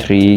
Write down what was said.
3